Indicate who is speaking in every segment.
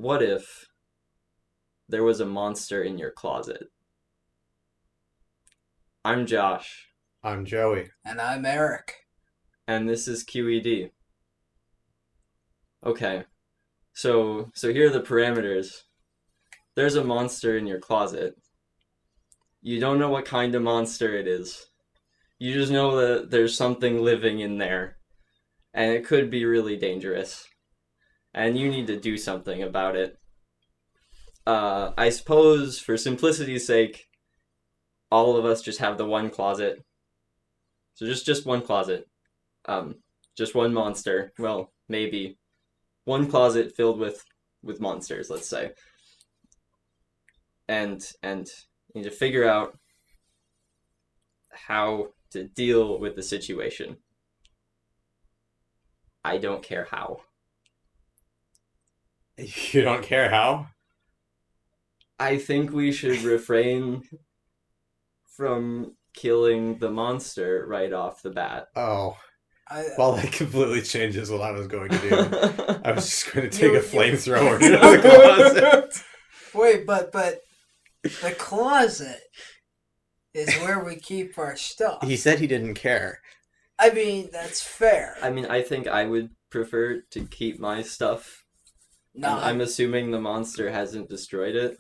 Speaker 1: what if there was a monster in your closet? I'm Josh,
Speaker 2: I'm Joey.
Speaker 3: And I'm Eric.
Speaker 1: and this is QED. Okay, so here are the parameters. There's a monster in your closet. You don't know what kind of monster it is. You just know that there's something living in there, and it could be really dangerous. And you need to do something about it. I suppose, for simplicity's sake, all of us just have the one closet. So just one closet. Just one monster. Well, maybe. One closet filled with monsters, let's say. And you need to figure out how to deal with the situation. I don't care how.
Speaker 2: You don't care how?
Speaker 1: I think we should refrain from killing the monster right off the bat.
Speaker 2: Oh.
Speaker 3: I,
Speaker 2: Well, that completely changes what I was going to do. I was just going to take
Speaker 3: You-
Speaker 2: a
Speaker 3: you-
Speaker 2: flamethrower into the closet.
Speaker 3: Wait, but the closet is where we keep our stuff.
Speaker 2: He said he didn't care.
Speaker 3: I mean, that's fair.
Speaker 1: I mean, I think I would prefer to keep my stuff.
Speaker 3: No,
Speaker 1: I'm assuming the monster hasn't destroyed it.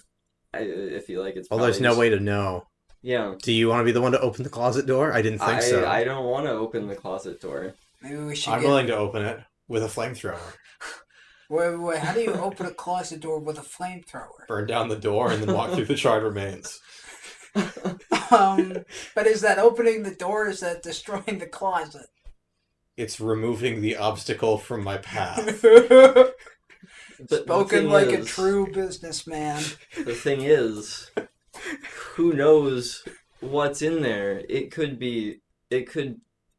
Speaker 1: I feel like it's
Speaker 2: Well,
Speaker 1: probably
Speaker 2: there's no
Speaker 1: just-
Speaker 2: way to know.
Speaker 1: Yeah.
Speaker 2: Do you want to be the one to open the closet door? I didn't think so.
Speaker 1: I don't want to open the closet door.
Speaker 3: maybe we should
Speaker 2: I'm
Speaker 3: get...
Speaker 2: willing to open it with a flamethrower.
Speaker 3: Wait, how do you open a closet door with a flamethrower?
Speaker 2: Burn down the door and then walk through the charred remains.
Speaker 3: But is that opening the door or is that destroying the closet?
Speaker 2: It's removing the obstacle from my path.
Speaker 1: But the
Speaker 3: Spoken
Speaker 1: thing
Speaker 3: like a
Speaker 1: is-
Speaker 3: true businessman.
Speaker 1: The thing is, who knows what's in there? It could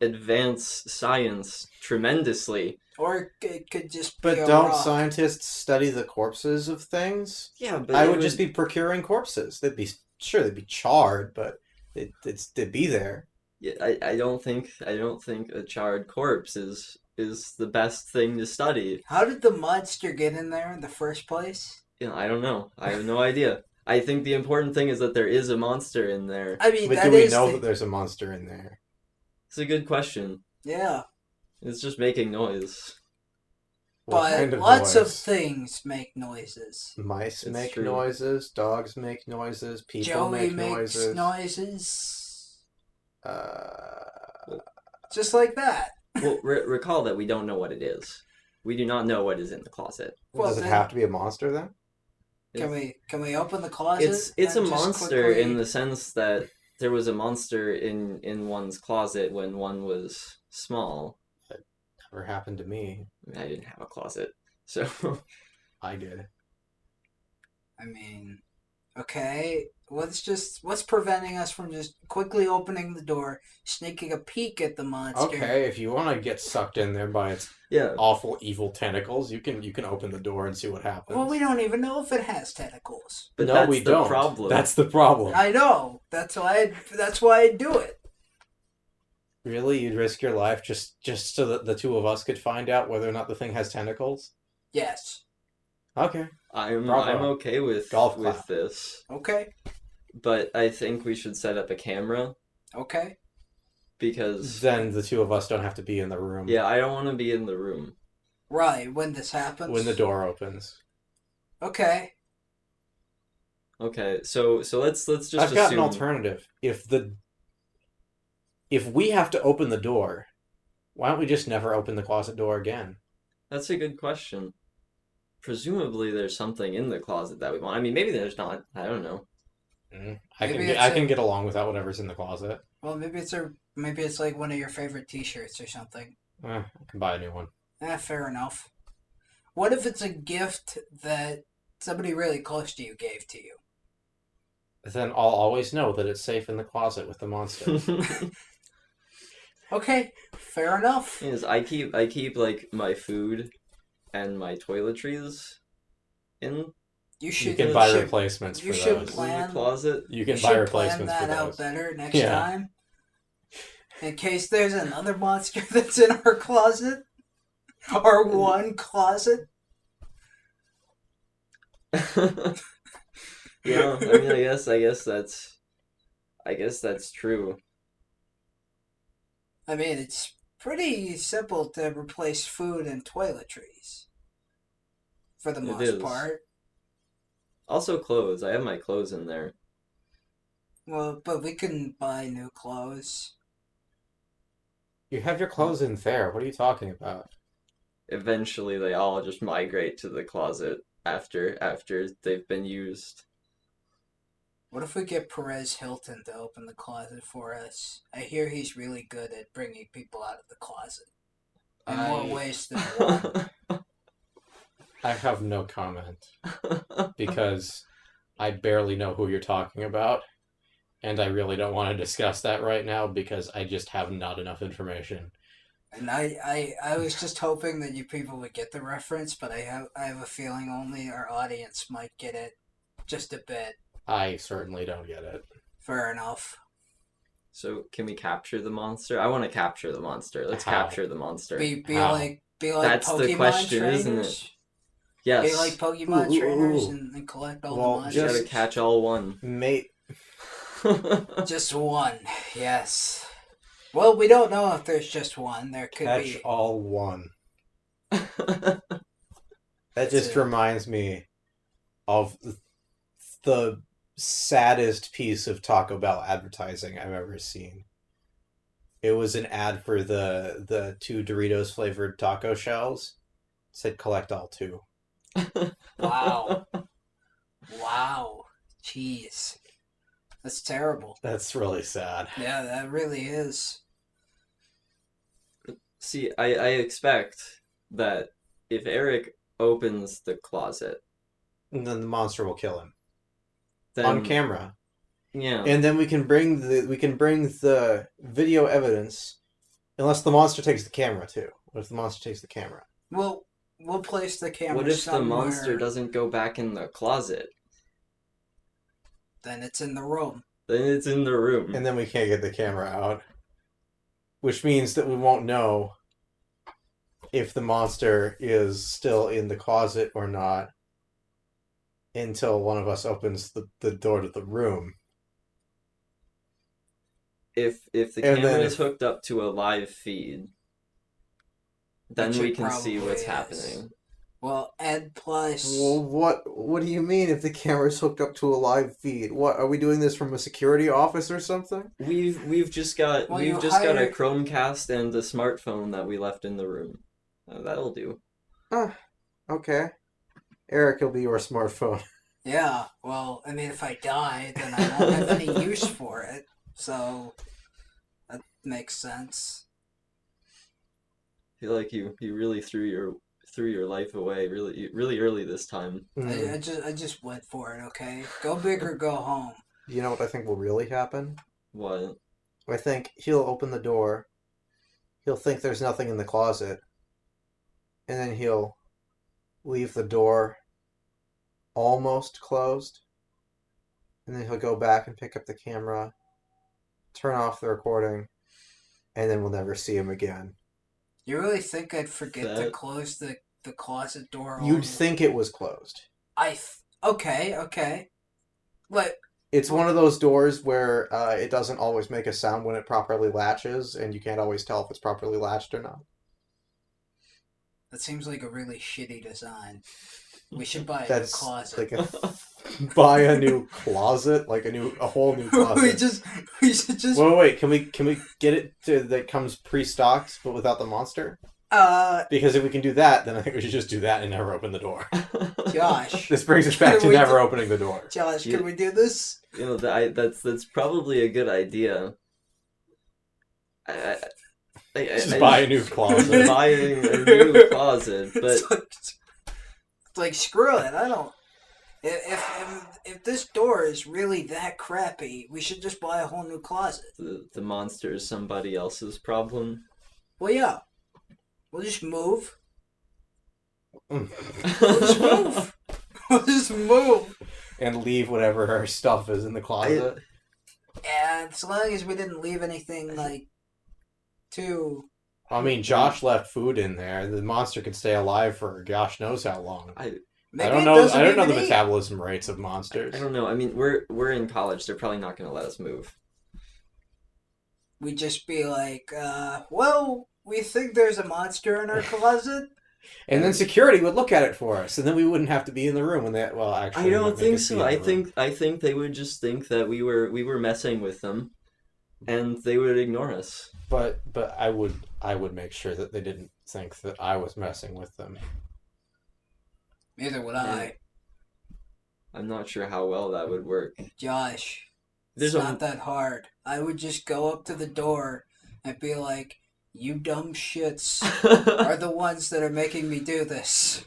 Speaker 1: advance science tremendously.
Speaker 3: Or it could just be
Speaker 2: But
Speaker 3: a
Speaker 2: don't
Speaker 3: rock.
Speaker 2: scientists study the corpses of things?
Speaker 1: Yeah, but
Speaker 2: I
Speaker 1: it
Speaker 2: would just be procuring corpses. They'd be charred, but they'd be there.
Speaker 1: Yeah, I don't think a charred corpse is the best thing to study.
Speaker 3: How did the monster get in there in the first place?
Speaker 1: You know, I don't know. I have no idea. I think the important thing is that there is a monster in there.
Speaker 3: I mean,
Speaker 2: But
Speaker 3: that
Speaker 2: do we
Speaker 3: is
Speaker 2: know
Speaker 3: the-
Speaker 2: that there's a monster in there?
Speaker 1: It's a good question.
Speaker 3: Yeah,
Speaker 1: It's just making noise.
Speaker 2: What
Speaker 3: but
Speaker 2: kind of
Speaker 3: lots of
Speaker 2: noise?
Speaker 3: things make noises.
Speaker 2: Mice
Speaker 1: It's
Speaker 2: make
Speaker 1: true.
Speaker 2: noises, dogs make noises, people
Speaker 3: Joey
Speaker 2: make
Speaker 3: makes
Speaker 2: noises.
Speaker 3: noises.
Speaker 2: Uh,
Speaker 3: Just like that.
Speaker 1: Well, recall that we don't know what it is. We do not know what is in the closet.
Speaker 3: Well,
Speaker 2: does it
Speaker 3: then-
Speaker 2: have to be a monster then?
Speaker 3: Can we open the closet?
Speaker 1: It's a
Speaker 3: and just
Speaker 1: monster
Speaker 3: quickly-
Speaker 1: in the sense that there was a monster in one's closet when one was small.
Speaker 2: Never happened to me.
Speaker 1: I didn't have a closet, so
Speaker 2: I did.
Speaker 3: I mean, okay. What's preventing us from just quickly opening the door, sneaking a peek at the monster?
Speaker 2: Okay, if you want to get sucked in there by its
Speaker 1: yeah.
Speaker 2: awful, evil tentacles, you can open the door and see what happens.
Speaker 3: Well, we don't even know if it has tentacles.
Speaker 1: But
Speaker 2: no,
Speaker 1: that's
Speaker 2: we
Speaker 1: the
Speaker 2: don't.
Speaker 1: problem.
Speaker 2: That's the problem.
Speaker 3: I know. That's why I do it.
Speaker 2: Really, you'd risk your life just so that the two of us could find out whether or not the thing has tentacles?
Speaker 3: Yes.
Speaker 2: Okay.
Speaker 1: I'm
Speaker 2: Bravo.
Speaker 1: okay with
Speaker 2: Golf
Speaker 1: with
Speaker 2: clap.
Speaker 1: this,
Speaker 3: Okay.
Speaker 1: but I think we should set up a camera
Speaker 3: Okay.
Speaker 1: because
Speaker 2: Then the two of us don't have to be in the room
Speaker 1: yeah, I don't want to be in the room.
Speaker 3: Right. When this happens.
Speaker 2: when the door opens.
Speaker 3: Okay.
Speaker 1: Okay, so let's just
Speaker 2: I've got an
Speaker 1: assume.
Speaker 2: alternative. If we have to open the door, why don't we just never open the closet door again?
Speaker 1: That's a good question. Presumably, there's something in the closet that we want. I mean, maybe there's not. I don't know.
Speaker 2: I
Speaker 3: Maybe
Speaker 2: can
Speaker 3: it's
Speaker 2: I
Speaker 3: a-
Speaker 2: can get along without whatever's in the closet.
Speaker 3: Well, maybe it's like one of your favorite T-shirts or something.
Speaker 2: I can buy a new one.
Speaker 3: Fair enough. What if it's a gift that somebody really close to you gave to you?
Speaker 2: Then I'll always know that it's safe in the closet with the monster.
Speaker 3: Okay, fair enough.
Speaker 1: Is I keep like my food and my toiletries in
Speaker 3: You
Speaker 2: You
Speaker 3: should.
Speaker 2: can
Speaker 3: you
Speaker 2: buy
Speaker 3: should-
Speaker 2: replacements for
Speaker 3: you should
Speaker 2: those.
Speaker 3: plan-
Speaker 1: the closet.
Speaker 2: You can
Speaker 3: you
Speaker 2: buy
Speaker 3: should plan
Speaker 2: replacements for
Speaker 3: that out
Speaker 2: those.
Speaker 3: better next
Speaker 2: Yeah.
Speaker 3: time. In case there's another monster that's in our closet, or one closet.
Speaker 1: Yeah, I mean, I guess that's true.
Speaker 3: I mean, it's pretty simple to replace food and toiletries for the
Speaker 1: It
Speaker 3: most
Speaker 1: is.
Speaker 3: part.
Speaker 1: Also clothes. I have my clothes in there.
Speaker 3: Well, but we can buy new clothes.
Speaker 2: You have your clothes in there. What are you talking about?
Speaker 1: Eventually, they all just migrate to the closet after they've been used.
Speaker 3: What if we get Perez Hilton to open the closet for us? I hear he's really good at bringing people out of the closet in more
Speaker 2: I
Speaker 3: ways than one.
Speaker 2: I have no comment because I barely know who you're talking about, and I really don't want to discuss that right now because I just have not enough information.
Speaker 3: And I was just hoping that you people would get the reference, but I have a feeling only our audience might get it just a bit.
Speaker 2: I certainly don't get it.
Speaker 3: Fair enough.
Speaker 1: So, can we capture the monster? I want to capture the monster. Let's
Speaker 2: How?
Speaker 1: capture the monster.
Speaker 3: Be
Speaker 2: How?
Speaker 3: like
Speaker 1: That's the
Speaker 3: Pokemon
Speaker 1: question, isn't
Speaker 3: trainers.
Speaker 1: it?
Speaker 3: Be like
Speaker 1: Yes.
Speaker 3: Pokemon
Speaker 2: Ooh, ooh,
Speaker 3: trainers
Speaker 2: ooh.
Speaker 3: and collect all
Speaker 2: Well,
Speaker 3: the
Speaker 1: You
Speaker 3: monsters.
Speaker 1: gotta catch all one.
Speaker 2: Mate,
Speaker 3: Just one, yes. Well, we don't know if there's just one. There could
Speaker 2: catch
Speaker 3: be.
Speaker 2: all one. That
Speaker 3: That's
Speaker 2: just
Speaker 3: it.
Speaker 2: reminds me of the saddest piece of Taco Bell advertising I've ever seen. It was an ad for the two Doritos flavored taco shells. It said collect all two.
Speaker 3: Wow. Wow. Jeez. That's terrible.
Speaker 2: That's really sad.
Speaker 3: Yeah, that really is.
Speaker 1: See, I expect that if Eric opens the closet,
Speaker 2: And then the monster will kill him
Speaker 1: then
Speaker 2: on camera.
Speaker 1: yeah,
Speaker 2: And then we can bring the video evidence, unless the monster takes the camera too. What if the monster takes the camera?
Speaker 3: We'll place the camera
Speaker 1: what if the
Speaker 3: somewhere.
Speaker 1: monster doesn't go back in the closet?
Speaker 3: Then it's in the room.
Speaker 1: Then it's in the room.
Speaker 2: And then we can't get the camera out, which means that we won't know if the monster is still in the closet or not until one of us opens the door to the room.
Speaker 1: If the
Speaker 2: And
Speaker 1: camera
Speaker 2: then
Speaker 1: is
Speaker 2: if-
Speaker 1: hooked up to a live feed, then
Speaker 3: Which
Speaker 1: we
Speaker 3: it
Speaker 1: can see
Speaker 3: probably
Speaker 1: what's
Speaker 3: is.
Speaker 1: happening.
Speaker 3: Well, and plus,
Speaker 2: Well, what do you mean if the camera's hooked up to a live feed? What are we doing this from a security office or something?
Speaker 1: We've just got
Speaker 3: Well,
Speaker 1: we've
Speaker 3: you
Speaker 1: just got a
Speaker 3: hire-
Speaker 1: Chromecast and a smartphone that we left in the room. That'll do.
Speaker 2: Okay. Eric will be your smartphone.
Speaker 3: yeah. Well, I mean, if I die, then I won't have any use for it. So that makes sense.
Speaker 1: I feel like you really threw your life away really early this time.
Speaker 3: I just went for it. Okay, go big or go home.
Speaker 2: You know what I think will really happen?
Speaker 1: What?
Speaker 2: I think he'll open the door. He'll think there's nothing in the closet. And then he'll leave the door almost closed. And then he'll go back and pick up the camera, turn off the recording, and then we'll never see him again.
Speaker 3: You really think I'd forget to
Speaker 1: That-
Speaker 3: close the closet door?
Speaker 2: You'd think it was closed.
Speaker 3: Okay. But
Speaker 2: It's one of those doors where it doesn't always make a sound when it properly latches, and you can't always tell if it's properly latched or not.
Speaker 3: that seems like a really shitty design. We should buy a new
Speaker 2: That's
Speaker 3: closet.
Speaker 2: like buy a new closet, like a whole new closet.
Speaker 3: we should just
Speaker 2: Wait, can we get it to that comes pre-stocked but without the monster? Because if we can do that, then I think we should just do that and never open the door.
Speaker 3: Josh.
Speaker 2: This brings us back to
Speaker 3: Can we
Speaker 2: never
Speaker 3: do-
Speaker 2: opening the door.
Speaker 3: Josh,
Speaker 1: You-
Speaker 3: can we do this?
Speaker 1: You know, that's probably a good idea.
Speaker 2: Just buy a new closet.
Speaker 1: Buying a new closet, but
Speaker 3: It's like screw it. I don't. If this door is really that crappy, we should just buy a whole new closet.
Speaker 1: the monster is somebody else's problem.
Speaker 3: Well, yeah. We'll just move.
Speaker 2: Mm.
Speaker 3: We'll just move. We'll just move.
Speaker 2: And leave whatever our stuff is in the closet.
Speaker 3: And as long as we didn't leave anything like too.
Speaker 2: I mean, Josh left food in there. The monster could stay alive for gosh knows how long.
Speaker 3: Maybe
Speaker 2: I don't
Speaker 3: it
Speaker 2: know.
Speaker 3: doesn't
Speaker 2: I don't know
Speaker 3: even
Speaker 2: the
Speaker 3: eat.
Speaker 2: metabolism rates of monsters.
Speaker 1: I don't know. I mean, we're in college. They're probably not going to let us move.
Speaker 3: We'd just be like, well, we think there's a monster in our closet.
Speaker 2: And then security would look at it for us, and then we wouldn't have to be in the room when they. Well, actually,
Speaker 1: I
Speaker 2: they
Speaker 1: don't
Speaker 2: might make
Speaker 1: think
Speaker 2: us be
Speaker 1: so.
Speaker 2: in
Speaker 1: I
Speaker 2: the room.
Speaker 1: think they would just think that we were messing with them, and they would ignore us.
Speaker 2: But I would make sure that they didn't think that I was messing with them.
Speaker 3: Neither would
Speaker 1: Yeah.
Speaker 3: I.
Speaker 1: I'm not sure how well that would work.
Speaker 3: Josh,
Speaker 1: There's
Speaker 3: it's
Speaker 1: a
Speaker 3: not that hard. I would just go up to the door and be like, you dumb shits are the ones that are making me do this.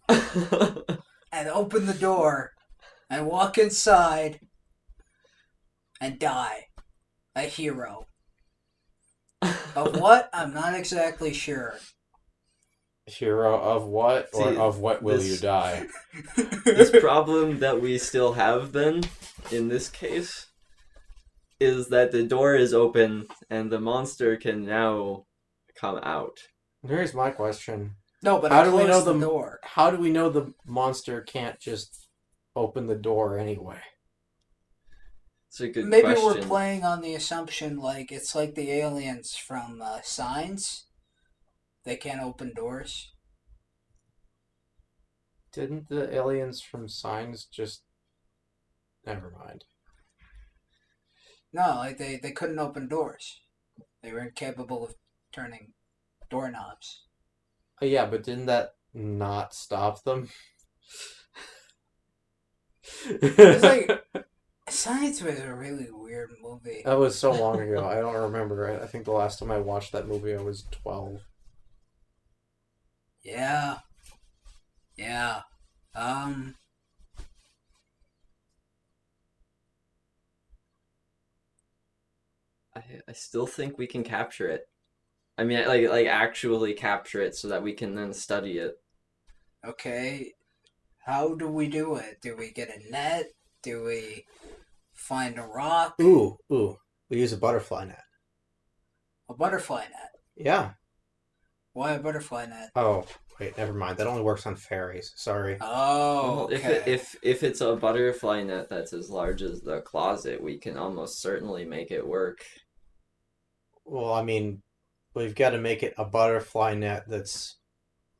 Speaker 3: And open the door and walk inside and die. A hero. Of what? I'm not exactly sure.
Speaker 2: Hero of what, or
Speaker 1: See,
Speaker 2: of what will
Speaker 1: this-
Speaker 2: you die?
Speaker 1: This problem that we still have then, in this case, is that the door is open and the monster can now come out.
Speaker 2: Here's my question:
Speaker 3: No, but
Speaker 2: How
Speaker 3: I
Speaker 2: do we know
Speaker 3: closed the
Speaker 2: the-
Speaker 3: door.
Speaker 2: how do we know the monster can't just open the door anyway?
Speaker 1: It's a good
Speaker 3: Maybe
Speaker 1: question.
Speaker 3: we're playing on the assumption like it's like the aliens from Signs. They can't open doors.
Speaker 2: Didn't the aliens from Signs just? Never mind.
Speaker 3: No, like they couldn't open doors. They were incapable of turning doorknobs.
Speaker 2: Yeah, but didn't that not stop them?
Speaker 3: It's like Signs was a really weird movie.
Speaker 2: That was so long ago. I don't remember it. I think the last time I watched that movie, I was 12.
Speaker 3: Yeah. Yeah.
Speaker 1: I still think we can capture it. I mean, like actually capture it so that we can then study it.
Speaker 3: Okay. How do we do it? Do we get a net? Do we find a rock?
Speaker 2: Ooh. We use a butterfly net.
Speaker 3: A butterfly net.
Speaker 2: Yeah.
Speaker 3: Why a butterfly net?
Speaker 2: Oh, wait, never mind. That only works on fairies. Sorry.
Speaker 3: Oh,
Speaker 1: Well,
Speaker 3: okay.
Speaker 1: if it's a butterfly net that's as large as the closet, we can almost certainly make it work.
Speaker 2: Well, I mean, we've got to make it a butterfly net that's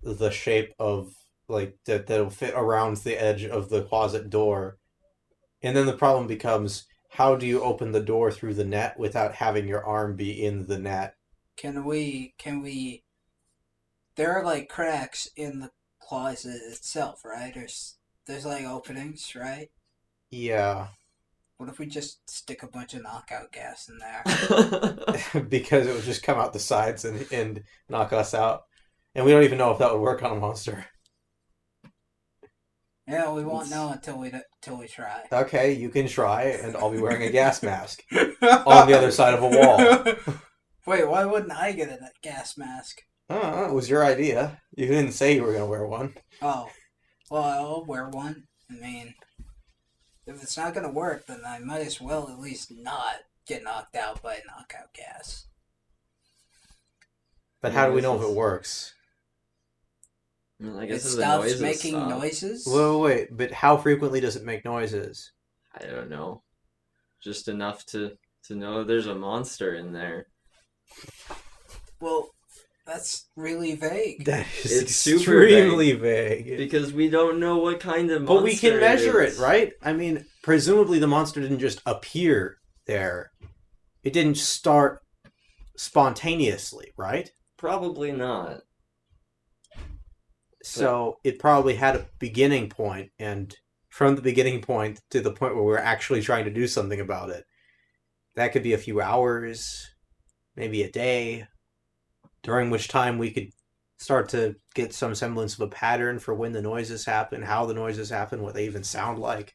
Speaker 2: the shape of, like, that'll fit around the edge of the closet door. And then the problem becomes, how do you open the door through the net without having your arm be in the net?
Speaker 3: Can we there are like cracks in the closet itself, right? There's like openings, right?
Speaker 2: Yeah.
Speaker 3: What if we just stick a bunch of knockout gas in there?
Speaker 2: Because it would just come out the sides and knock us out. And we don't even know if that would work on a monster.
Speaker 3: Yeah, we won't know until we try.
Speaker 2: Okay, you can try, and I'll be wearing a gas mask on the other side of a wall.
Speaker 3: Wait, why wouldn't I get a gas mask?
Speaker 2: It was your idea. You didn't say you were going to wear one.
Speaker 3: Oh, well, I'll wear one. I mean, if it's not going to work, then I might as well at least not get knocked out by knockout gas.
Speaker 2: But how do we know if it works?
Speaker 1: I mean, I
Speaker 3: It
Speaker 1: guess if the
Speaker 3: stops
Speaker 1: noises
Speaker 3: making
Speaker 1: stop.
Speaker 3: noises?
Speaker 2: Wait, but how frequently does it make noises?
Speaker 1: I don't know. Just enough to know there's a monster in there.
Speaker 3: Well, that's really vague.
Speaker 2: That is
Speaker 1: It's super
Speaker 2: extremely vague.
Speaker 1: Because we don't know what kind of monster
Speaker 2: But we can measure
Speaker 1: is.
Speaker 2: it, right? I mean, presumably the monster didn't just appear there. It didn't start spontaneously, right?
Speaker 1: Probably not.
Speaker 2: So it probably had a beginning point, and from the beginning point to the point where we're actually trying to do something about it, that could be a few hours, maybe a day, during which time we could start to get some semblance of a pattern for when the noises happen, how the noises happen, what they even sound like.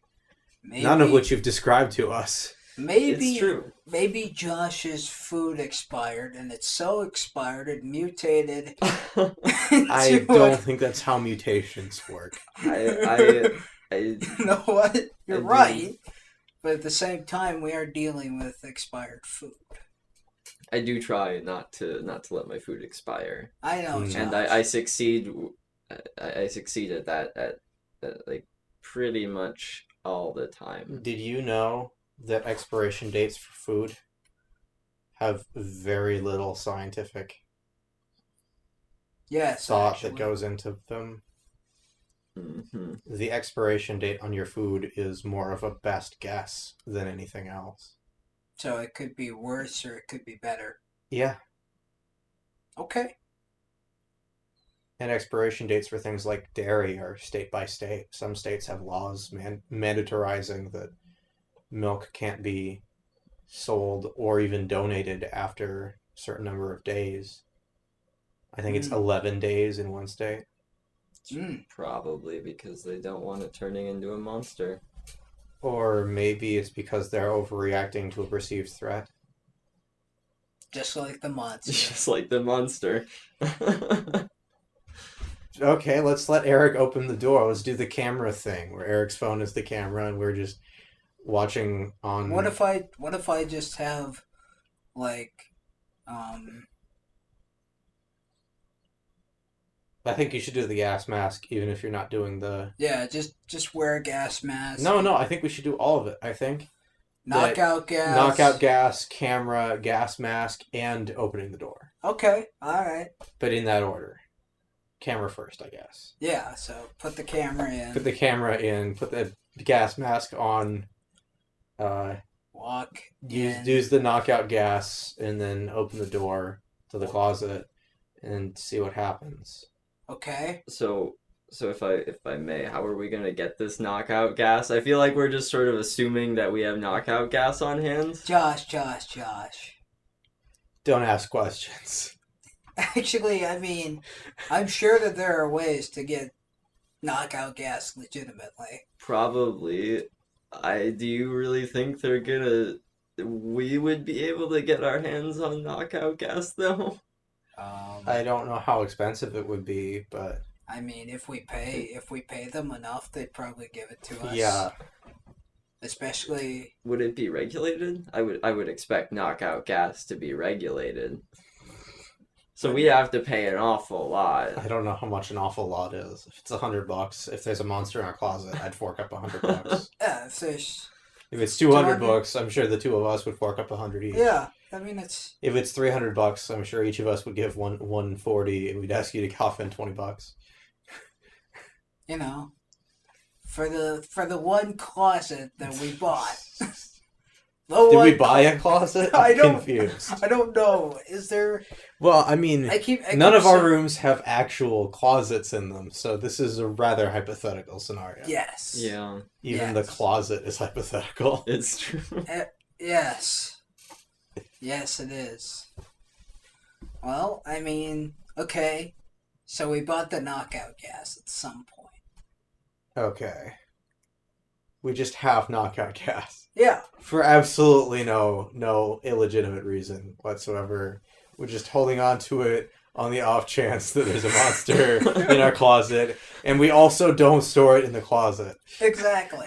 Speaker 3: Maybe,
Speaker 2: None of which you've described to us.
Speaker 3: maybe
Speaker 1: It's true.
Speaker 3: maybe Josh's food expired, and it's so expired it mutated.
Speaker 2: I
Speaker 3: into
Speaker 2: don't
Speaker 3: a-
Speaker 2: think that's how mutations work.
Speaker 1: I
Speaker 3: You know what? You're
Speaker 1: I do.
Speaker 3: right. But at the same time, we are dealing with expired food.
Speaker 1: I do try not to let my food expire,
Speaker 3: I know,
Speaker 2: Mm.
Speaker 3: Josh.
Speaker 1: and I succeed. I succeed at that at like pretty much all the time.
Speaker 2: Did you know that expiration dates for food have very little scientific
Speaker 3: Yes,
Speaker 2: thought
Speaker 3: actually.
Speaker 2: that goes into them?
Speaker 1: Hmm.
Speaker 2: The expiration date on your food is more of a best guess than anything else.
Speaker 3: So it could be worse or it could be better.
Speaker 2: Yeah.
Speaker 3: Okay.
Speaker 2: And expiration dates for things like dairy are state by state. Some states have laws mandatorizing that milk can't be sold or even donated after a certain number of days. I think it's 11 days in one state.
Speaker 1: Probably because they don't want it turning into a monster.
Speaker 2: Or maybe it's because they're overreacting to a perceived threat.
Speaker 3: Just like the monster.
Speaker 1: Just like the monster.
Speaker 2: Okay, let's let Eric open the door. Let's do the camera thing where Eric's phone is the camera and we're just watching on.
Speaker 3: What if I just have like
Speaker 2: I think you should do the gas mask even if you're not doing the.
Speaker 3: yeah, just wear a gas mask.
Speaker 2: No, I think we should do all of it. I think
Speaker 3: Knockout gas.
Speaker 2: knockout gas, camera, gas mask, and opening the door.
Speaker 3: Okay, alright.
Speaker 2: But in that order. Camera first, I guess.
Speaker 3: Yeah, so put the camera in.
Speaker 2: Put the camera in, put the gas mask on,
Speaker 3: Walk in.
Speaker 2: use the knockout gas, and then open the door to the closet and see what happens.
Speaker 3: Okay.
Speaker 1: So if I may, how are we gonna get this knockout gas? I feel like we're just sort of assuming that we have knockout gas on hand.
Speaker 3: Josh.
Speaker 2: Don't ask questions.
Speaker 3: Actually, I mean, I'm sure that there are ways to get knockout gas legitimately.
Speaker 1: Probably. Do you really think we would be able to get our hands on knockout gas though?
Speaker 2: I don't know how expensive it would be, but
Speaker 3: I mean, if we pay them enough, they'd probably give it to us.
Speaker 2: yeah.
Speaker 3: Especially.
Speaker 1: Would it be regulated? I would expect knockout gas to be regulated. So we have to pay an awful lot.
Speaker 2: I don't know how much an awful lot is. If it's $100, if there's a monster in our closet, I'd fork up $100.
Speaker 3: Yeah, if there's.
Speaker 2: If it's $200, I'm sure the two of us would fork up $100 each.
Speaker 3: Yeah, I mean it's.
Speaker 2: If it's $300, I'm sure each of us would give $140, and we'd ask you to cough in $20.
Speaker 3: You know, for the one closet that we bought.
Speaker 2: Did we buy a closet? I'm confused.
Speaker 3: I don't know. Is there?
Speaker 2: Well, I mean,
Speaker 3: I keep
Speaker 2: none of our rooms have actual closets in them, so this is a rather hypothetical scenario.
Speaker 3: Yes.
Speaker 1: Yeah,
Speaker 2: Even the closet is hypothetical.
Speaker 1: it's true.
Speaker 3: Yes. Yes, it is. Well, I mean, okay. So we bought the knockout gas at some point.
Speaker 2: Okay. We just have knockout gas.
Speaker 3: Yeah.
Speaker 2: For absolutely no illegitimate reason whatsoever. We're just holding on to it on the off chance that there's a monster in our closet, and we also don't store it in the closet.
Speaker 3: Exactly.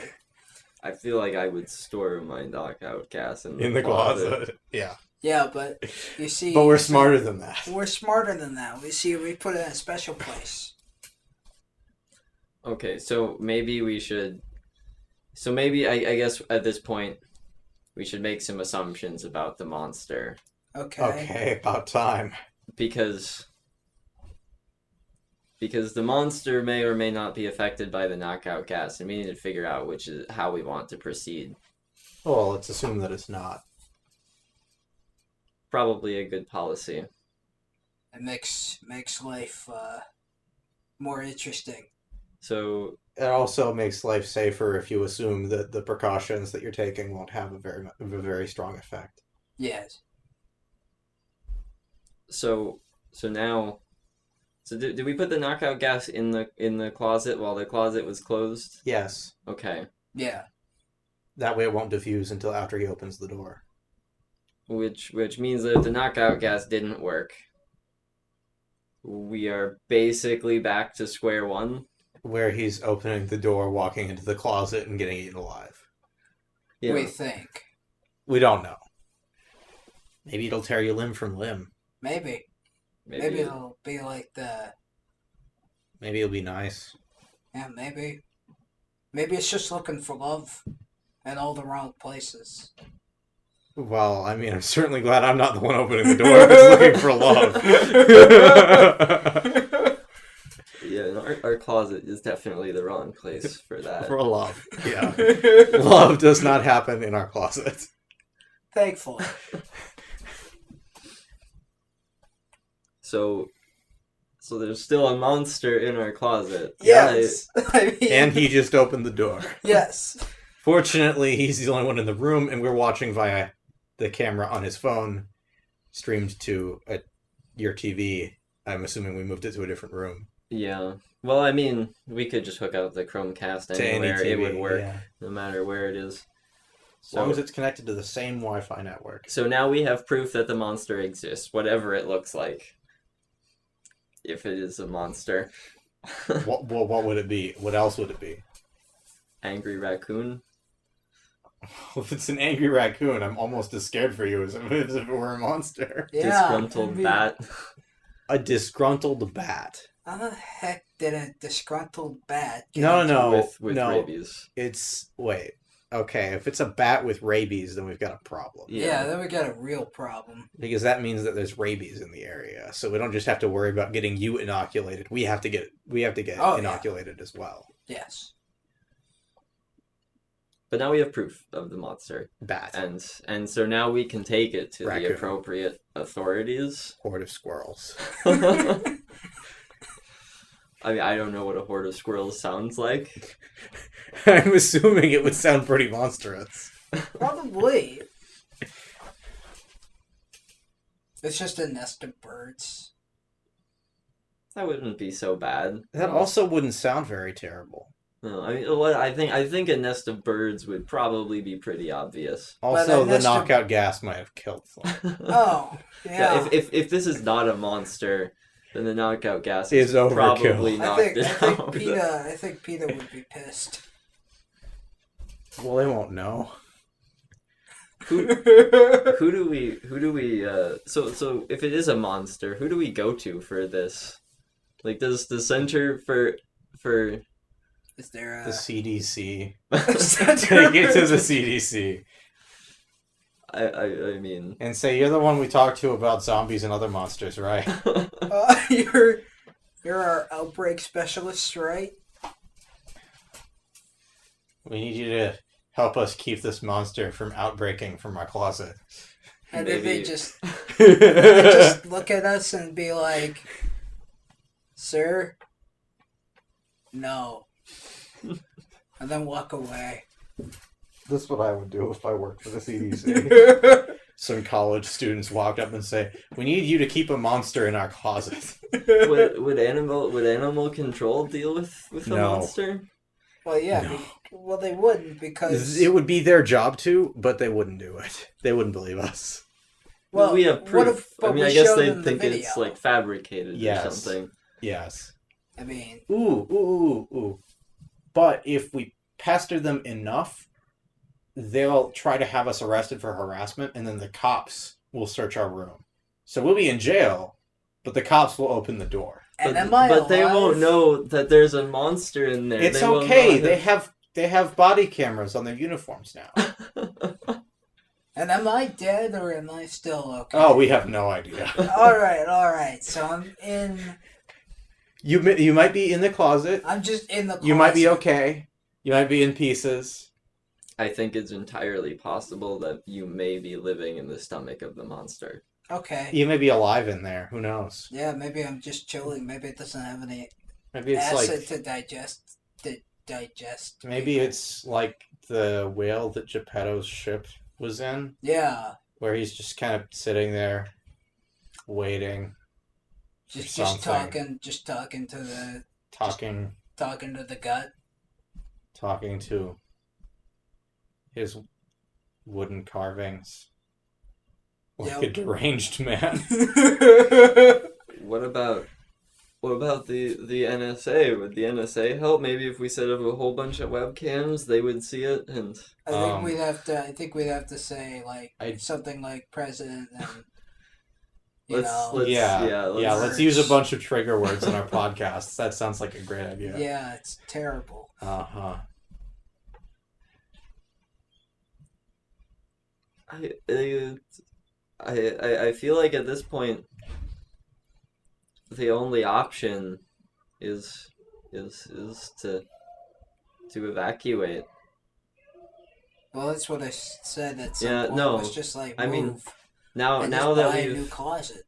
Speaker 1: I feel like I would store my knockout gas
Speaker 2: In the closet. Yeah.
Speaker 3: Yeah, but you see.
Speaker 2: But we're smarter than that.
Speaker 3: We're smarter than that. We put it in a special place.
Speaker 1: Okay, so maybe we should. So maybe I guess at this point we should make some assumptions about the monster
Speaker 2: Okay, about time.
Speaker 1: because the monster may or may not be affected by the knockout gas, and we need to figure out which is how we want to proceed.
Speaker 2: Well, let's assume that it's not.
Speaker 1: Probably a good policy.
Speaker 3: It makes life more interesting.
Speaker 1: So
Speaker 2: It also makes life safer if you assume that the precautions that you're taking won't have a very strong effect.
Speaker 3: Yes.
Speaker 1: so now. So did we put the knockout gas in the closet while the closet was closed?
Speaker 2: Yes.
Speaker 1: Okay.
Speaker 3: Yeah.
Speaker 2: That way it won't diffuse until after he opens the door.
Speaker 1: Which means that if the knockout gas didn't work, we are basically back to square one.
Speaker 2: Where he's opening the door, walking into the closet, and getting eaten alive.
Speaker 1: Yeah.
Speaker 3: We think.
Speaker 2: We don't know. Maybe it'll tear you limb from limb.
Speaker 3: Maybe it'll be like the.
Speaker 2: Maybe it'll be nice.
Speaker 3: Yeah, maybe. Maybe it's just looking for love in all the wrong places.
Speaker 2: Well, I mean, I'm certainly glad I'm not the one opening the door if it's looking for love.
Speaker 1: Yeah, and our closet is definitely the wrong place for that.
Speaker 2: For love. Yeah. Love does not happen in our closet.
Speaker 3: Thankfully.
Speaker 1: So there's still a monster in our closet.
Speaker 3: Yes. I mean,
Speaker 2: And he just opened the door.
Speaker 3: yes.
Speaker 2: Fortunately, he's the only one in the room, and we're watching via the camera on his phone, streamed to your TV. I'm assuming we moved it to a different room.
Speaker 1: Yeah. Well, I mean, we could just hook up the Chromecast
Speaker 2: To any
Speaker 1: anywhere. It
Speaker 2: TV,
Speaker 1: would work
Speaker 2: yeah.
Speaker 1: no matter where it is.
Speaker 2: As long as it's connected to the same Wi-Fi network.
Speaker 1: So now we have proof that the monster exists, whatever it looks like. If it is a monster.
Speaker 2: What would it be? What else would it be?
Speaker 1: Angry raccoon?
Speaker 2: If it's an angry raccoon, I'm almost as scared for you as if it were a monster.
Speaker 3: Yeah.
Speaker 1: Disgruntled
Speaker 3: I mean,
Speaker 1: bat?
Speaker 2: A disgruntled bat.
Speaker 3: How the heck did a disgruntled bat get
Speaker 2: No,
Speaker 3: into-
Speaker 2: no,
Speaker 1: with
Speaker 2: no.
Speaker 1: rabies.
Speaker 2: Wait. Okay, if it's a bat with rabies, then we've got a problem.
Speaker 3: Yeah, then we got a real problem.
Speaker 2: Because that means that there's rabies in the area. So we don't just have to worry about getting you inoculated. We have to get
Speaker 3: Oh,
Speaker 2: inoculated as well.
Speaker 3: Yes.
Speaker 1: But now we have proof of the monster.
Speaker 2: Bat.
Speaker 1: And so now we can take it to
Speaker 2: Raccoon.
Speaker 1: the appropriate authorities.
Speaker 2: Horde of squirrels.
Speaker 1: I mean, I don't know what a horde of squirrels sounds like.
Speaker 2: I'm assuming it would sound pretty monstrous.
Speaker 3: Probably. It's just a nest of birds.
Speaker 1: That wouldn't be so bad.
Speaker 2: That also wouldn't sound very terrible.
Speaker 1: No, I mean, what I think a nest of birds would probably be pretty obvious.
Speaker 2: Also,
Speaker 3: a
Speaker 2: the
Speaker 3: nest of-
Speaker 2: knockout gas might have killed them.
Speaker 3: Oh, yeah.
Speaker 1: If this is not a monster, then the knockout gas
Speaker 2: Is
Speaker 1: is
Speaker 2: overkill.
Speaker 1: probably knocked it out.
Speaker 3: I think PETA would be pissed.
Speaker 2: Well, they won't know.
Speaker 1: Who do we so if it is a monster, who do we go to for this? Like, does the center for
Speaker 3: Is there a
Speaker 2: The CDC.
Speaker 3: center?
Speaker 2: Take it to the CDC.
Speaker 1: I mean
Speaker 2: And say, you're the one we talked to about zombies and other monsters, right?
Speaker 3: You're our outbreak specialist, right?
Speaker 2: We need you to help us keep this monster from outbreaking from our closet.
Speaker 3: And then they
Speaker 1: Maybe.
Speaker 3: just just look at us and be like, "Sir, no," and then walk away.
Speaker 2: This is what I would do if I worked for the CDC. Some college students walked up and say, "We need you to keep a monster in our closet."
Speaker 1: would animal control deal with a
Speaker 2: No.
Speaker 1: monster?
Speaker 3: Well, yeah.
Speaker 2: No.
Speaker 3: Well, they wouldn't because
Speaker 2: It would be their job to, but they wouldn't do it. They wouldn't believe us.
Speaker 3: well,
Speaker 1: we have
Speaker 3: what
Speaker 1: proof.
Speaker 3: if- but
Speaker 1: I mean,
Speaker 3: we
Speaker 1: I guess
Speaker 3: showed
Speaker 1: they
Speaker 3: them the
Speaker 1: think it's
Speaker 3: video.
Speaker 1: like fabricated
Speaker 2: Yes.
Speaker 1: or something.
Speaker 2: Yes.
Speaker 3: I mean,
Speaker 2: Ooh. But if we pester them enough, they'll try to have us arrested for harassment, and then the cops will search our room. So we'll be in jail, but the cops will open the door.
Speaker 3: and
Speaker 1: But,
Speaker 3: am I
Speaker 1: but they
Speaker 3: alive?
Speaker 1: won't know that there's a monster in there.
Speaker 2: It's
Speaker 1: They will
Speaker 2: okay.
Speaker 1: not
Speaker 2: They have body cameras on their uniforms now.
Speaker 3: And am I dead or am I still okay?
Speaker 2: Oh, we have no idea.
Speaker 3: All right. So I'm in.
Speaker 2: You might be in the closet.
Speaker 3: I'm just in the.
Speaker 2: You might be
Speaker 3: closet.
Speaker 2: okay. You might be in pieces.
Speaker 1: I think it's entirely possible that you may be living in the stomach of the monster.
Speaker 3: Okay.
Speaker 2: You may be alive in there. Who knows?
Speaker 3: Yeah, maybe I'm just chilling. Maybe it doesn't have any
Speaker 2: Maybe it's
Speaker 3: acid
Speaker 2: like
Speaker 3: to digest.
Speaker 2: maybe it's like the whale that Geppetto's ship was in,
Speaker 3: Yeah,
Speaker 2: where he's just kind of sitting there, waiting,
Speaker 3: just
Speaker 2: something.
Speaker 3: talking to the
Speaker 2: talking
Speaker 3: gut.
Speaker 2: talking to his wooden carvings, like
Speaker 3: Yep.
Speaker 2: a deranged man.
Speaker 1: What about the NSA? Would the NSA help? Maybe if we set up a whole bunch of webcams, they would see it and
Speaker 3: I think
Speaker 2: Um,
Speaker 3: we'd have to say like
Speaker 2: I-
Speaker 3: something like president and
Speaker 1: let's
Speaker 2: Let's use a bunch of trigger words in our podcasts. That sounds like a great idea.
Speaker 3: yeah, it's terrible.
Speaker 2: Uh-huh.
Speaker 1: I feel like at this point the only option is is to evacuate.
Speaker 3: Well, that's what I said at some
Speaker 1: Yeah,
Speaker 3: point. Was
Speaker 1: no.
Speaker 3: just like
Speaker 1: I mean,
Speaker 3: move
Speaker 1: now
Speaker 3: and
Speaker 1: now
Speaker 3: just
Speaker 1: that
Speaker 3: buy a new
Speaker 1: we've
Speaker 3: closet.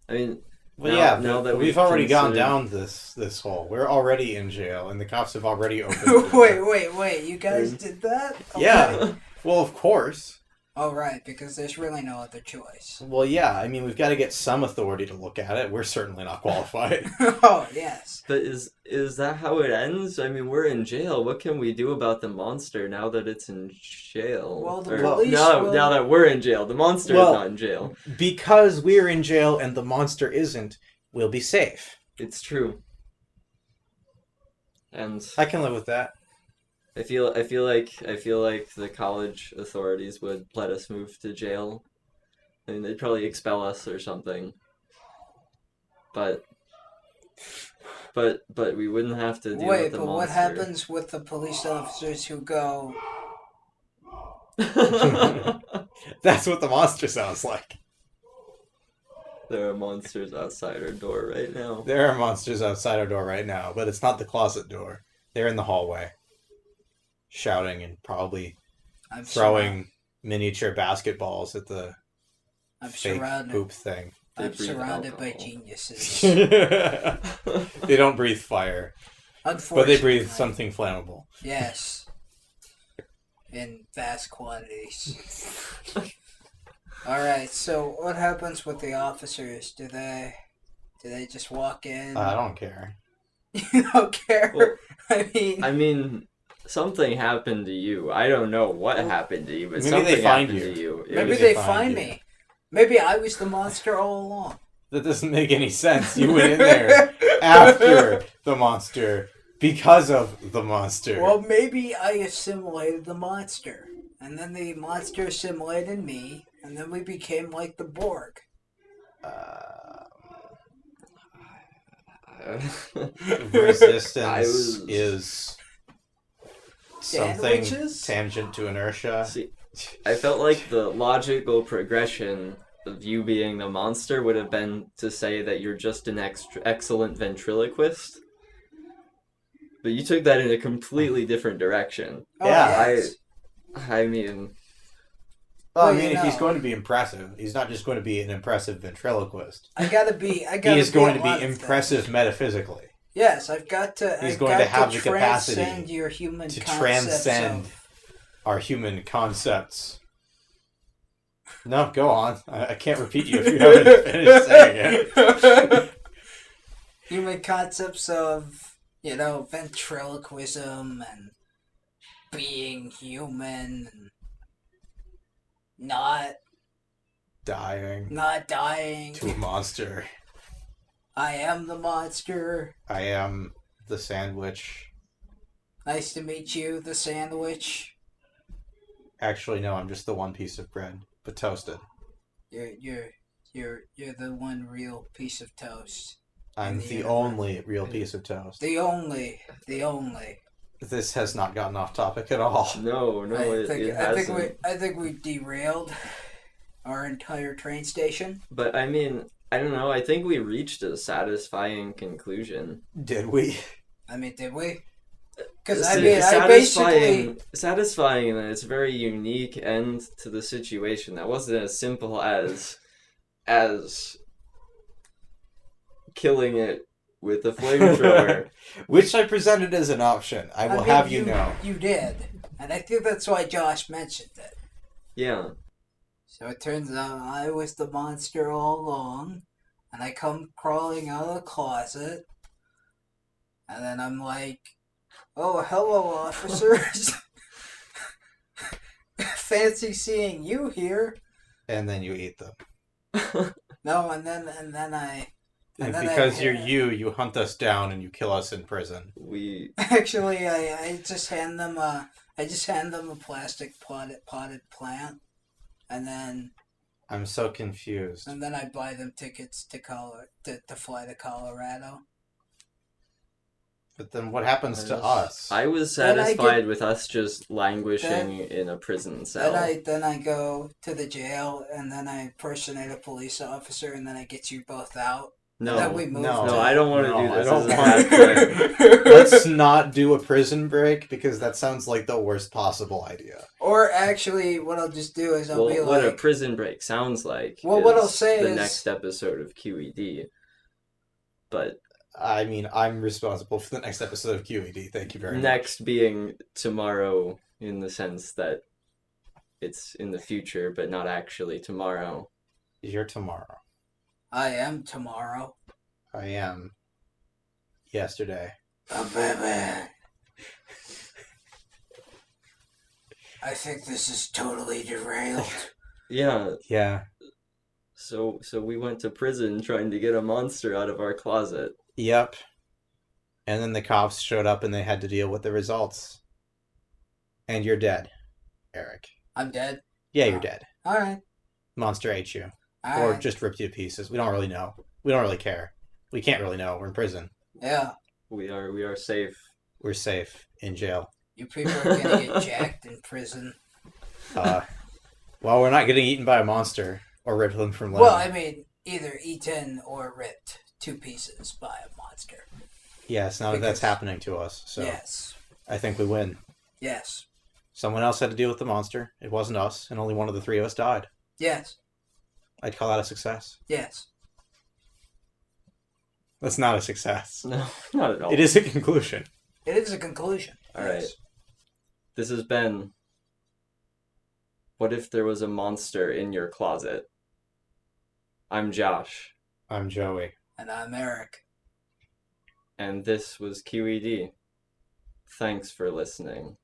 Speaker 1: I mean
Speaker 2: Well, yeah,
Speaker 1: now that
Speaker 2: but we've
Speaker 1: we've
Speaker 2: already gone
Speaker 1: considered
Speaker 2: down this hole. We're already in jail, and the cops have already opened.
Speaker 3: Wait! You guys did that?
Speaker 2: Yeah. Well, of course.
Speaker 3: Oh, right, because there's really no other choice.
Speaker 2: Well, yeah. I mean, we've got to get some authority to look at it. We're certainly not qualified.
Speaker 3: Oh, yes.
Speaker 1: But is that how it ends? I mean, we're in jail. What can we do about the monster now that it's in jail?
Speaker 3: Well, the
Speaker 1: Or
Speaker 3: police
Speaker 1: now
Speaker 3: will...
Speaker 1: now that we're in jail, the monster is
Speaker 2: Well-
Speaker 1: not in jail.
Speaker 2: Because we're in jail and the monster isn't, we'll be safe.
Speaker 1: It's true. And
Speaker 2: I can live with that.
Speaker 1: I feel like the college authorities would let us move to jail. I mean, they'd probably expel us or something. But we wouldn't have to deal
Speaker 3: Wait,
Speaker 1: with the
Speaker 3: but
Speaker 1: monster.
Speaker 3: what happens with the police officers who go...
Speaker 2: That's what the monster sounds like.
Speaker 1: There are monsters outside our door right now.
Speaker 2: There are monsters outside our door right now, but it's not the closet door. They're in the hallway, shouting and probably
Speaker 3: I'm
Speaker 2: throwing miniature basketballs at the
Speaker 3: I'm
Speaker 2: fake
Speaker 3: surrounded.
Speaker 2: poop thing.
Speaker 1: They
Speaker 3: I'm
Speaker 1: breathe
Speaker 3: surrounded by
Speaker 1: alcohol.
Speaker 3: geniuses.
Speaker 2: They don't breathe fire, but
Speaker 3: Unfortunately.
Speaker 2: they breathe something flammable.
Speaker 3: Yes. In vast quantities. Alright, so what happens with the officers? Do they just walk in?
Speaker 2: I don't care.
Speaker 3: You don't care?
Speaker 1: Well,
Speaker 3: I
Speaker 1: I mean, something happened to you. I don't know what happened to you, but
Speaker 2: Maybe
Speaker 1: something
Speaker 2: they find
Speaker 1: happened
Speaker 2: you.
Speaker 1: to you. It
Speaker 3: maybe
Speaker 1: was-
Speaker 3: they
Speaker 2: find
Speaker 3: find
Speaker 2: you.
Speaker 3: me. Maybe I was the monster all along.
Speaker 2: That doesn't make any sense. You went in there after the monster because of the monster.
Speaker 3: Well, maybe I assimilated the monster. And then the monster assimilated me. And then we became like the Borg.
Speaker 2: Resistance
Speaker 1: I was-
Speaker 2: is something
Speaker 3: Sandwiches?
Speaker 2: tangent to inertia.
Speaker 1: See, I felt like the logical progression of you being the monster would have been to say that you're just an excellent ventriloquist. But you took that in a completely different direction.
Speaker 3: Oh,
Speaker 2: Yeah,
Speaker 3: yes.
Speaker 1: I mean,
Speaker 2: Well, I
Speaker 3: Well,
Speaker 2: mean,
Speaker 3: you
Speaker 2: if he's
Speaker 3: know.
Speaker 2: going to be impressive, he's not just going to be an impressive ventriloquist.
Speaker 3: I gotta be.
Speaker 2: He is going to
Speaker 3: a
Speaker 2: be
Speaker 3: lot of
Speaker 2: impressive
Speaker 3: things.
Speaker 2: metaphysically.
Speaker 3: Yes, I've got to.
Speaker 2: He's
Speaker 3: I've
Speaker 2: going
Speaker 3: got
Speaker 2: to have the capacity
Speaker 3: transcend your human
Speaker 2: to
Speaker 3: concepts
Speaker 2: transcend
Speaker 3: of-
Speaker 2: our human concepts. No, go on. I can't repeat you if you haven't finished saying it.
Speaker 3: human concepts of ventriloquism and being human and not
Speaker 2: Dying
Speaker 3: dying.
Speaker 2: to a monster.
Speaker 3: I am the monster.
Speaker 2: I am the sandwich.
Speaker 3: Nice to meet you, the sandwich.
Speaker 2: Actually, no, I'm just the one piece of bread, but toasted.
Speaker 3: You're the one real piece of toast.
Speaker 2: I'm
Speaker 3: In the
Speaker 2: the
Speaker 3: universe.
Speaker 2: only real piece of toast.
Speaker 3: The only.
Speaker 2: This has not gotten off topic at all.
Speaker 1: no, it hasn't.
Speaker 3: I think we derailed our entire train station.
Speaker 1: But I mean, I don't know. I think we reached a satisfying conclusion.
Speaker 2: Did we?
Speaker 3: I mean, did we? Because
Speaker 1: It's
Speaker 3: I
Speaker 1: a
Speaker 3: mean, I basically.
Speaker 1: satisfying that it's a very unique end to the situation. That wasn't as simple as killing it with a flamethrower.
Speaker 2: Which I presented as an option. I will
Speaker 3: mean,
Speaker 2: have you know.
Speaker 3: You did. And I think that's why Josh mentioned it.
Speaker 1: Yeah.
Speaker 3: So it turns out I was the monster all along. And I come crawling out of the closet. And then I'm like, oh, hello, officers. Fancy seeing you here.
Speaker 2: And then you eat them.
Speaker 3: No, and then I...
Speaker 2: And
Speaker 3: then
Speaker 2: because
Speaker 3: I-
Speaker 2: you're you hunt us down and you kill us in prison.
Speaker 1: We
Speaker 3: Actually, I just hand them a plastic potted plant, and then
Speaker 2: I'm so confused.
Speaker 3: I buy them tickets to fly to Colorado.
Speaker 2: But then what happens to us?
Speaker 1: I was
Speaker 3: Then I
Speaker 1: satisfied with us just languishing in a prison cell.
Speaker 3: Then I go to the jail, and then I impersonate a police officer, and then I get you both out.
Speaker 1: No,
Speaker 3: And then we move
Speaker 2: no,
Speaker 1: no, I don't want to
Speaker 2: No,
Speaker 1: do
Speaker 2: I
Speaker 1: this.
Speaker 2: don't
Speaker 1: This is a
Speaker 2: want
Speaker 1: bad plan.
Speaker 2: Let's not do a prison break because that sounds like the worst possible idea.
Speaker 3: Or actually, what I'll just do is I'll
Speaker 1: Well,
Speaker 3: be
Speaker 1: what a
Speaker 3: like,
Speaker 1: prison break sounds like
Speaker 3: Well, what
Speaker 1: is
Speaker 3: I'll say
Speaker 1: the
Speaker 3: is-
Speaker 1: next episode of QED. But
Speaker 2: I mean, I'm responsible for the next episode of QED. Thank you very much.
Speaker 1: next being tomorrow in the sense that it's in the future, but not actually tomorrow.
Speaker 2: You're tomorrow.
Speaker 3: I am tomorrow.
Speaker 2: I am yesterday.
Speaker 3: Oh, baby. I think this is totally derailed.
Speaker 1: Yeah,
Speaker 2: Yeah.
Speaker 1: so we went to prison trying to get a monster out of our closet.
Speaker 2: Yep. And then the cops showed up and they had to deal with the results. And you're dead, Eric.
Speaker 3: I'm dead.
Speaker 2: Yeah, you're dead.
Speaker 3: All right.
Speaker 2: Monster ate you.
Speaker 3: All
Speaker 2: Or
Speaker 3: right.
Speaker 2: just ripped you to pieces. We don't really know. We don't really care. We can't really know. We're in prison.
Speaker 3: Yeah.
Speaker 1: We are safe.
Speaker 2: We're safe in jail.
Speaker 3: You people are gonna get jacked in prison.
Speaker 2: Well, we're not getting eaten by a monster or ripped limb from limb.
Speaker 3: Well, I mean, either eaten or ripped to pieces by a monster.
Speaker 2: Yes, now that's
Speaker 3: because-
Speaker 2: happening to us. So
Speaker 3: Yes.
Speaker 2: I think we win.
Speaker 3: Yes.
Speaker 2: Someone else had to deal with the monster. It wasn't us, and only one of the three of us died.
Speaker 3: Yes.
Speaker 2: I'd call that a success.
Speaker 3: Yes.
Speaker 2: That's not a success.
Speaker 1: No, not at all.
Speaker 2: It is a conclusion.
Speaker 3: It is a conclusion.
Speaker 1: All
Speaker 3: Yes.
Speaker 1: right. This has been What If There Was a Monster in Your Closet? I'm Josh,
Speaker 2: I'm Joey.
Speaker 3: And I'm Eric.
Speaker 1: and this was QED. Thanks for listening.